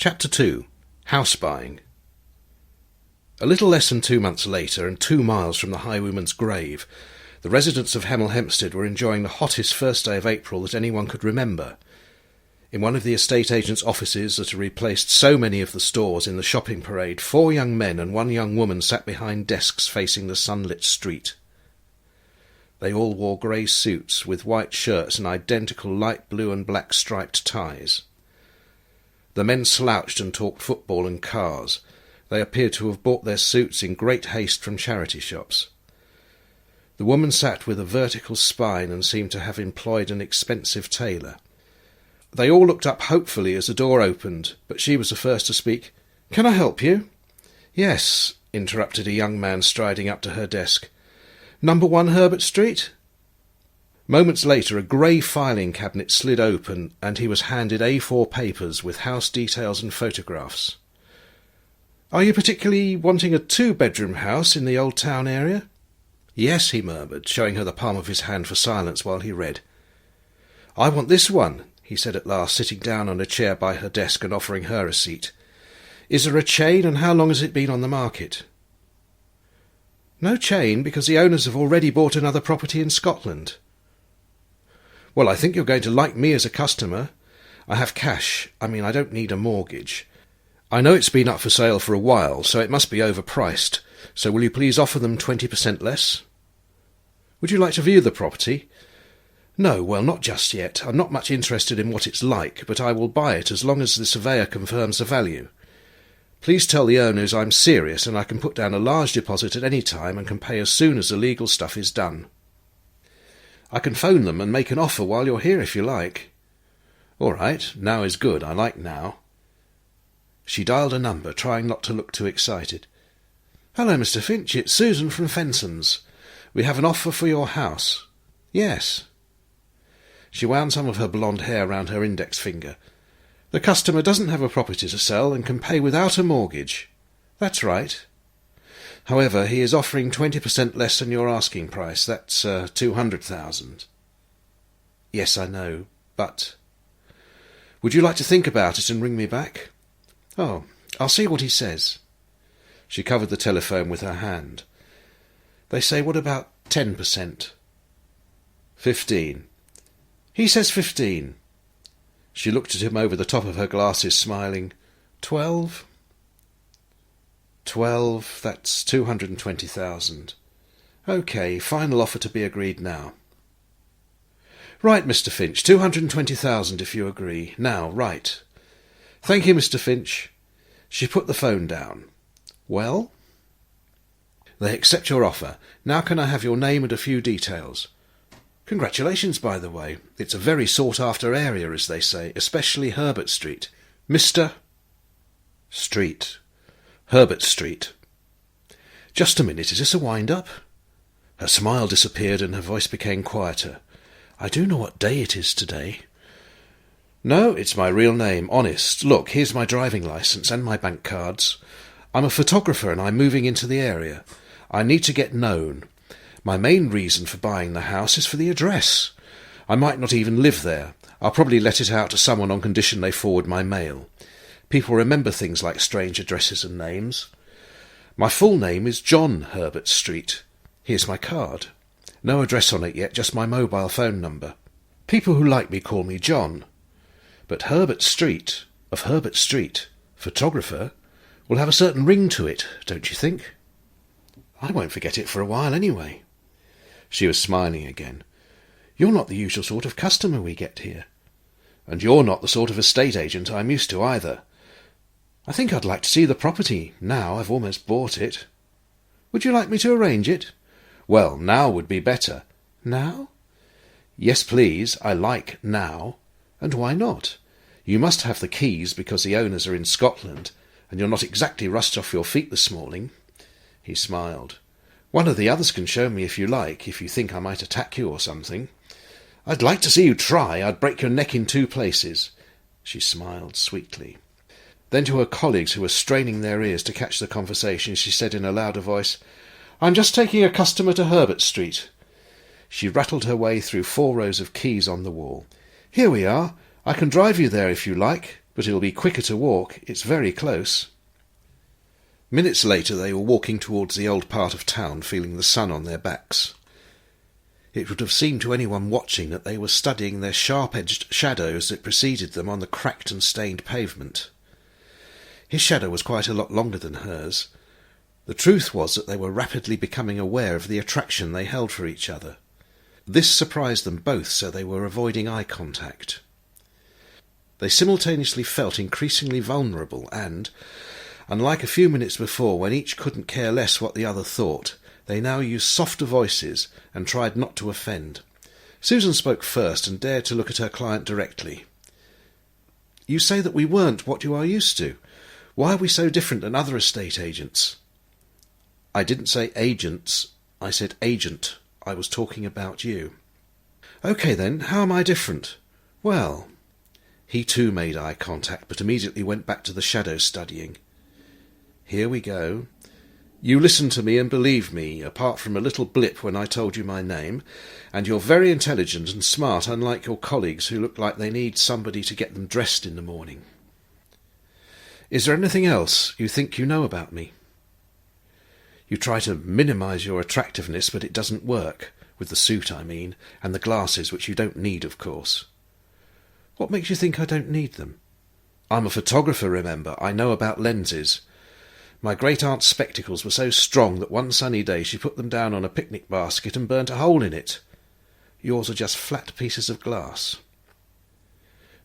Chapter 2. House Buying. A little less than 2 months later, and 2 miles from the highwayman's grave, the residents of Hemel, Hempstead were enjoying the hottest first day of April that anyone could remember. In one of the estate agent's offices that had replaced so many of the stores in the shopping parade, 4 young men and 1 young woman sat behind desks facing the sunlit street. They all wore grey suits with white shirts and identical light blue and black striped ties. The men slouched and talked football and cars. They appeared to have bought their suits in great haste from charity shops. The woman sat with a vertical spine and seemed to have employed an expensive tailor. They all looked up hopefully as the door opened, but she was the first to speak. "Can I help you?" "Yes," interrupted a young man striding up to her desk. "Number 1 Herbert Street?" Moments later a grey filing cabinet slid open, and he was handed A4 papers with house details and photographs. "Are you particularly wanting a 2-bedroom house in the old town area?" "Yes," he murmured, showing her the palm of his hand for silence while he read. "I want this one," he said at last, sitting down on a chair by her desk and offering her a seat. "Is there a chain, and how long has it been on the market?" "No chain, because the owners have already bought another property in Scotland." "Well, I think you're going to like me as a customer. I have cash. I don't need a mortgage. I know it's been up for sale for a while, so it must be overpriced. So will you please offer them 20% less?" "Would you like to view the property?" "No, well, not just yet. I'm not much interested in what it's like, but I will buy it as long as the surveyor confirms the value. Please tell the owners I'm serious and I can put down a large deposit at any time and can pay as soon as the legal stuff is done." "I can phone them and make an offer while you're here if you like." "All right, now is good. I like now." She dialed a number, trying not to look too excited. "Hello, Mr. Finch, it's Susan from Fenson's. We have an offer for your house." "Yes." She wound some of her blonde hair round her index finger. "The customer doesn't have a property to sell and can pay without a mortgage." "That's right." "However, he is offering 20% less than your asking price. That's 200,000. "Yes, I know, but—" "Would you like to think about it and ring me back?" "Oh, I'll see what he says." She covered the telephone with her hand. "They say, what about 10%? 15. "He says 15. She looked at him over the top of her glasses, smiling. 12? 12, that's 220,000. OK, final offer to be agreed now." "Right, Mr. Finch, 220,000 if you agree. Now, right." "Thank you, Mr. Finch." She put the phone down. "Well?" "They accept your offer. Now can I have your name and a few details?" "Congratulations, by the way. It's a very sought-after area, as they say, especially Herbert Street." "Mr. Street. Herbert Street." "Just a minute, is this a wind-up?" Her smile disappeared and her voice became quieter. "I do know what day it is today." "No, it's my real name, honest. Look, here's my driving licence and my bank cards. I'm a photographer and I'm moving into the area. I need to get known. My main reason for buying the house is for the address. I might not even live there. I'll probably let it out to someone on condition they forward my mail. People remember things like strange addresses and names. My full name is John Herbert Street. Here's my card. No address on it yet, just my mobile phone number. People who like me call me John. But Herbert Street, of Herbert Street, photographer, will have a certain ring to it, don't you think? I won't forget it for a while anyway." She was smiling again. "You're not the usual sort of customer we get here. And you're not the sort of estate agent I'm used to either. I think I'd like to see the property, now I've almost bought it." "Would you like me to arrange it?" "Well, now would be better." "Now?" "Yes, please. I like now." "And why not? You must have the keys because the owners are in Scotland, and you're not exactly rushed off your feet this morning." He smiled. "One of the others can show me if you like, if you think I might attack you or something." "I'd like to see you try. I'd break your neck in 2 places." She smiled sweetly. Then to her colleagues who were straining their ears to catch the conversation, she said in a louder voice, "I'm just taking a customer to Herbert Street." She rattled her way through 4 rows of keys on the wall. "Here we are. I can drive you there if you like." But it'll be quicker to walk. It's very close. Minutes later they were walking towards the old part of town, feeling the sun on their backs. It would have seemed to anyone watching that they were studying their sharp-edged shadows that preceded them on the cracked and stained pavement. His shadow was quite a lot longer than hers. The truth was that they were rapidly becoming aware of the attraction they held for each other. This surprised them both, so they were avoiding eye contact. They simultaneously felt increasingly vulnerable and, unlike a few minutes before when each couldn't care less what the other thought, they now used softer voices and tried not to offend. Susan spoke first and dared to look at her client directly. "You say that we weren't what you are used to. Why are we so different than other estate agents?" "I didn't say agents. I said agent. I was talking about you." "OK then, how am I different?" "Well..." He too made eye contact, but immediately went back to the shadow studying. "Here we go. You listened to me and believed me, apart from a little blip when I told you my name, and you're very intelligent and smart, unlike your colleagues who look like they need somebody to get them dressed in the morning. Is there anything else you think you know about me? You try to minimise your attractiveness, but it doesn't work, with the suit, I mean, and the glasses, which you don't need, of course." "What makes you think I don't need them?" "I'm a photographer, remember. I know about lenses. My great-aunt's spectacles were so strong that one sunny day she put them down on a picnic basket and burnt a hole in it. Yours are just flat pieces of glass."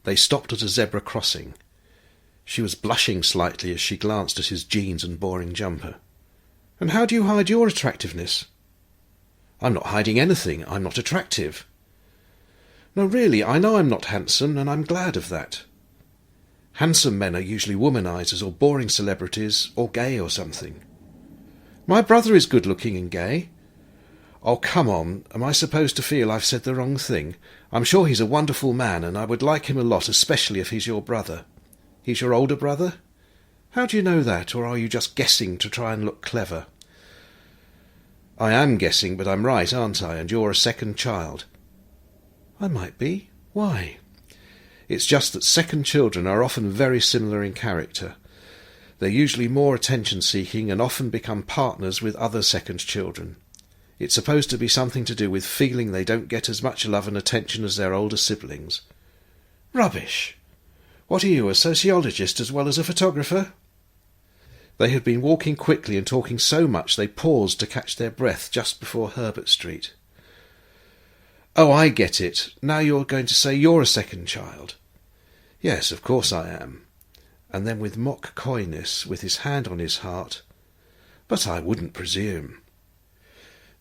They stopped at a zebra crossing. She was blushing slightly as she glanced at his jeans and boring jumper. "And how do you hide your attractiveness?" "I'm not hiding anything. I'm not attractive." "No, really, I know I'm not handsome, and I'm glad of that. Handsome men are usually womanizers or boring celebrities or gay or something." "My brother is good-looking and gay." "Oh, come on. Am I supposed to feel I've said the wrong thing? I'm sure he's a wonderful man, and I would like him a lot, especially if he's your brother." "He's your older brother?" "How do you know that, or are you just guessing to try and look clever?" "I am guessing, but I'm right, aren't I? And you're a second child." "I might be. Why?" "It's just that second children are often very similar in character. They're usually more attention-seeking and often become partners with other second children. It's supposed to be something to do with feeling they don't get as much love and attention as their older siblings." "Rubbish! What are you, a sociologist as well as a photographer?" They had been walking quickly and talking so much they paused to catch their breath just before Herbert Street. "Oh, I get it. Now you're going to say you're a second child." "Yes, of course I am." And then with mock coyness, with his hand on his heart, "But I wouldn't presume."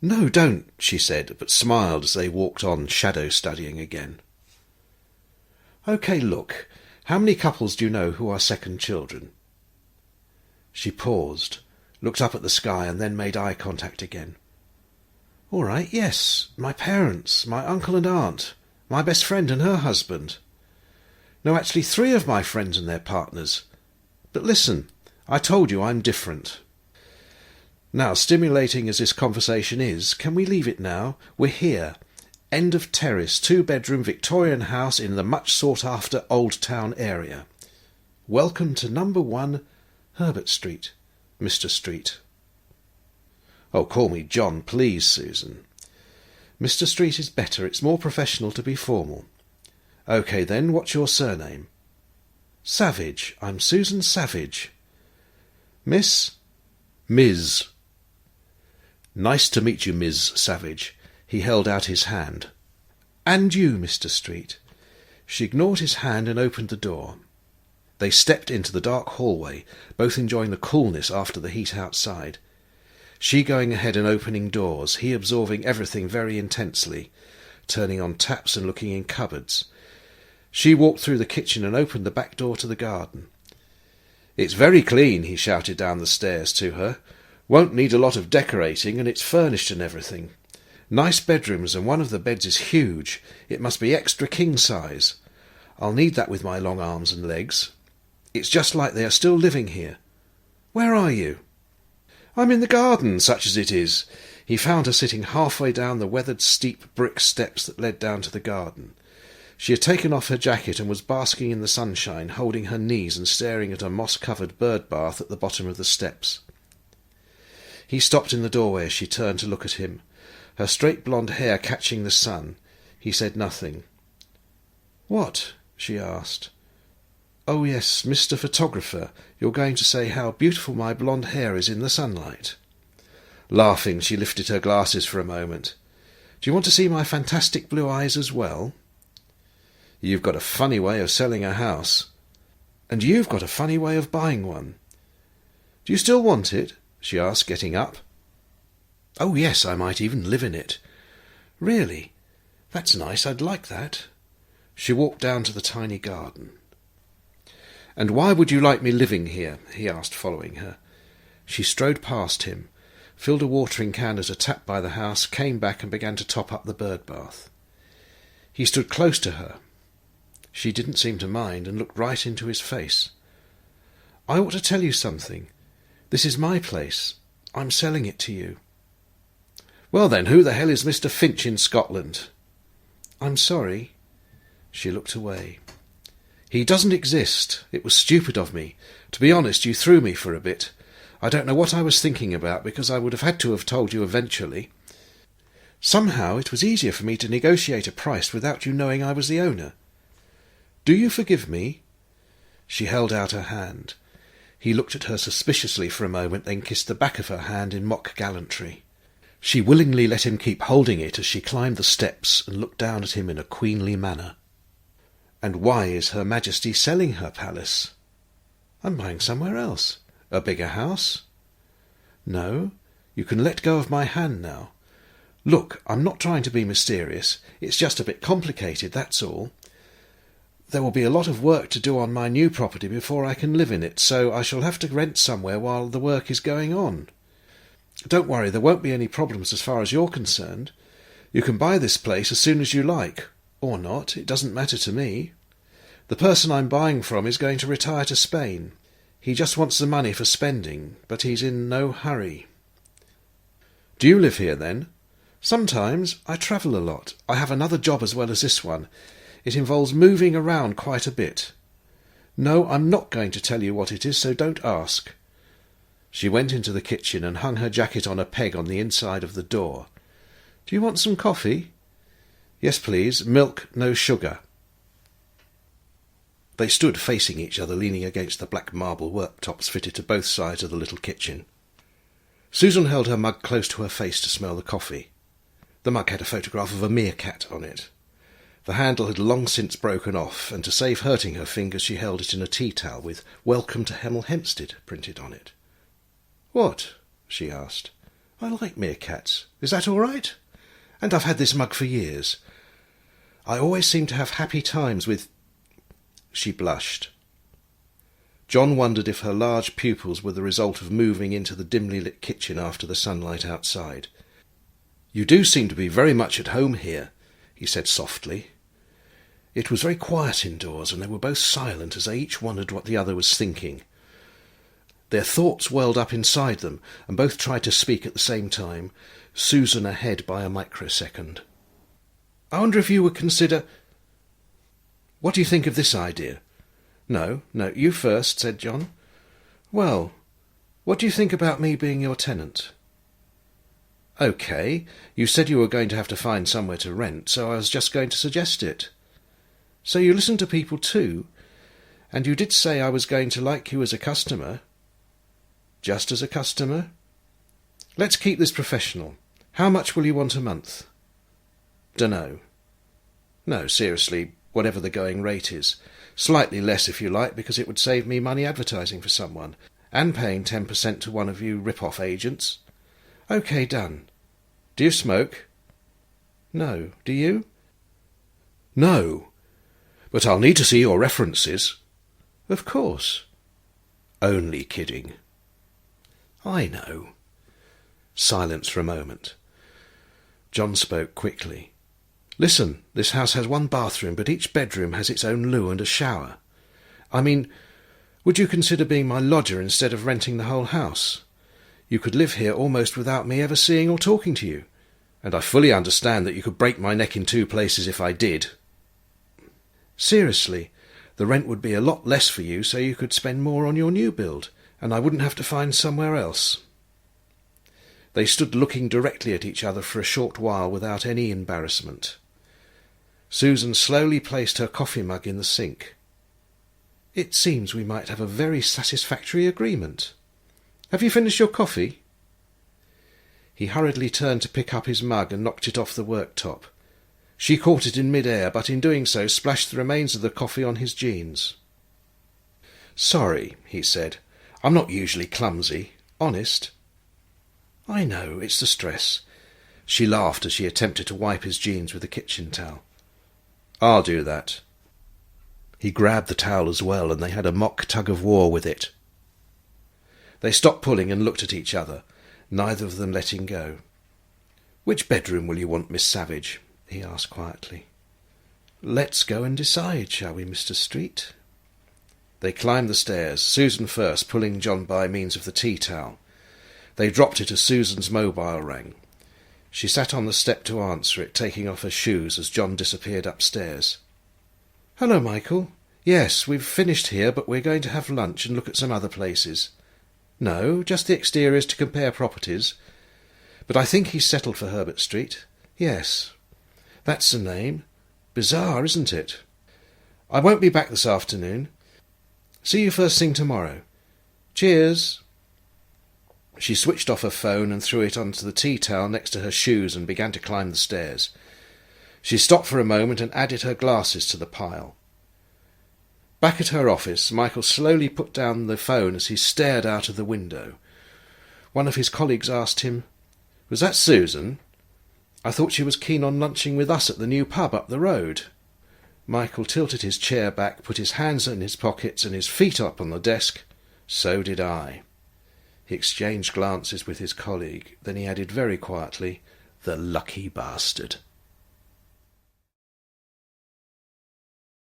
"No, don't," she said, but smiled as they walked on, shadow studying again. "OK, look. How many couples do you know who are second children?" She paused, looked up at the sky, and then made eye contact again. "All right, yes. My parents, my uncle and aunt, my best friend and her husband. No, actually 3 of my friends and their partners. But listen, I told you I'm different. Now, stimulating as this conversation is, can we leave it now? We're here. End of terrace, 2-bedroom Victorian house in the much sought-after Old Town area. Welcome to number 1, Herbert Street, Mr. Street." "Oh, call me John, please, Susan." "Mr. Street is better. It's more professional to be formal." "OK then, what's your surname?" "Savage. I'm Susan Savage." "Miss?" "Ms." "Nice to meet you, Ms. Savage." He held out his hand. "And you, Mr. Street." She ignored his hand and opened the door. They stepped into the dark hallway, both enjoying the coolness after the heat outside. She going ahead and opening doors, he absorbing everything very intensely, turning on taps and looking in cupboards. She walked through the kitchen and opened the back door to the garden. "It's very clean," he shouted down the stairs to her. "Won't need a lot of decorating, and it's furnished and everything. Nice bedrooms, and one of the beds is huge. It must be extra king size. I'll need that with my long arms and legs. It's just like they are still living here. Where are you?" "I'm in the garden, such as it is." He found her sitting halfway down the weathered steep brick steps that led down to the garden. She had taken off her jacket and was basking in the sunshine, holding her knees and staring at a moss-covered bird bath at the bottom of the steps. He stopped in the doorway as she turned to look at him. Her straight blonde hair catching the sun. He said nothing. "What?" she asked. "Oh yes, Mr. Photographer, you're going to say how beautiful my blonde hair is in the sunlight." Laughing, she lifted her glasses for a moment. "Do you want to see my fantastic blue eyes as well?" "You've got a funny way of selling a house." "And you've got a funny way of buying one." "Do you still want it?" she asked, getting up. "Oh yes, I might even live in it." "Really? That's nice, I'd like that." She walked down to the tiny garden. "And why would you like me living here?" he asked, following her. She strode past him, filled a watering can at a tap by the house, came back and began to top up the bird bath. He stood close to her. She didn't seem to mind and looked right into his face. "I ought to tell you something. This is my place. I'm selling it to you." "Well then, who the hell is Mr. Finch in Scotland?" "I'm sorry." She looked away. "He doesn't exist. It was stupid of me. To be honest, you threw me for a bit. I don't know what I was thinking about, because I would have had to have told you eventually. Somehow it was easier for me to negotiate a price without you knowing I was the owner. Do you forgive me?" She held out her hand. He looked at her suspiciously for a moment, then kissed the back of her hand in mock gallantry. She willingly let him keep holding it as she climbed the steps and looked down at him in a queenly manner. "And why is Her Majesty selling her palace?" "I'm buying somewhere else." "A bigger house?" "No, you can let go of my hand now. Look, I'm not trying to be mysterious. It's just a bit complicated, that's all. There will be a lot of work to do on my new property before I can live in it, so I shall have to rent somewhere while the work is going on. Don't worry, there won't be any problems as far as you're concerned. You can buy this place as soon as you like, or not, it doesn't matter to me. The person I'm buying from is going to retire to Spain. He just wants the money for spending, but he's in no hurry." "Do you live here, then?" "Sometimes. I travel a lot. I have another job as well as this one. It involves moving around quite a bit. No, I'm not going to tell you what it is, so don't ask." She went into the kitchen and hung her jacket on a peg on the inside of the door. "Do you want some coffee?" "Yes, please. Milk, no sugar." They stood facing each other, leaning against the black marble worktops fitted to both sides of the little kitchen. Susan held her mug close to her face to smell the coffee. The mug had a photograph of a meerkat on it. The handle had long since broken off, and to save hurting her fingers she held it in a tea towel with "Welcome to Hemel, Hempstead" printed on it. "What?" she asked. "I like meerkats. Is that all right? And I've had this mug for years. I always seem to have happy times with—" She blushed. John wondered if her large pupils were the result of moving into the dimly lit kitchen after the sunlight outside. "You do seem to be very much at home here," he said softly. It was very quiet indoors, and they were both silent as they each wondered what the other was thinking. Their thoughts welled up inside them, and both tried to speak at the same time, Susan ahead by a microsecond. "I wonder if you would consider—" "What do you think of this idea?" No, you first," said John. "Well, what do you think about me being your tenant?" "OK, you said you were going to have to find somewhere to rent, so I was just going to suggest it." "So you listen to people too? And you did say I was going to like you as a customer?" "Just as a customer?" "Let's keep this professional. How much will you want a month?" "Dunno." "No, seriously, whatever the going rate is. Slightly less if you like, because it would save me money advertising for someone, and paying 10% to one of you rip-off agents." "OK, done. Do you smoke?" "No. Do you?" "No. But I'll need to see your references." "Of course." "Only kidding." "I know." Silence for a moment. John spoke quickly. "Listen, this house has one bathroom, but each bedroom has its own loo and a shower. I mean, would you consider being my lodger instead of renting the whole house? You could live here almost without me ever seeing or talking to you, and I fully understand that you could break my neck in two places if I did." Seriously, the rent would be a lot less for you, so you could spend more on your new build, and I wouldn't have to find somewhere else." They stood looking directly at each other for a short while without any embarrassment. Susan slowly placed her coffee mug in the sink. "It seems we might have a very satisfactory agreement. Have you finished your coffee?" He hurriedly turned to pick up his mug and knocked it off the worktop. She caught it in mid-air, but in doing so splashed the remains of the coffee on his jeans. "Sorry," he said. "I'm not usually clumsy. Honest." "I know, it's the stress." She laughed as she attempted to wipe his jeans with a kitchen towel. "I'll do that." He grabbed the towel as well, and they had a mock tug-of-war with it. They stopped pulling and looked at each other, neither of them letting go. "Which bedroom will you want, Miss Savage?" he asked quietly. "Let's go and decide, shall we, Mr. Street?" They climbed the stairs, Susan first, pulling John by means of the tea towel. They dropped it as Susan's mobile rang. She sat on the step to answer it, taking off her shoes as John disappeared upstairs. "Hello, Michael. Yes, we've finished here, but we're going to have lunch and look at some other places." "No, just the exteriors to compare properties. But I think he's settled for Herbert Street." "Yes. That's the name. Bizarre, isn't it? I won't be back this afternoon. See you first thing tomorrow. Cheers." She switched off her phone and threw it onto the tea towel next to her shoes and began to climb the stairs. She stopped for a moment and added her glasses to the pile. Back at her office, Michael slowly put down the phone as he stared out of the window. One of his colleagues asked him, "Was that Susan? I thought she was keen on lunching with us at the new pub up the road." Michael tilted his chair back, put his hands in his pockets and his feet up on the desk. "So did I." He exchanged glances with his colleague. Then he added very quietly, "The lucky bastard."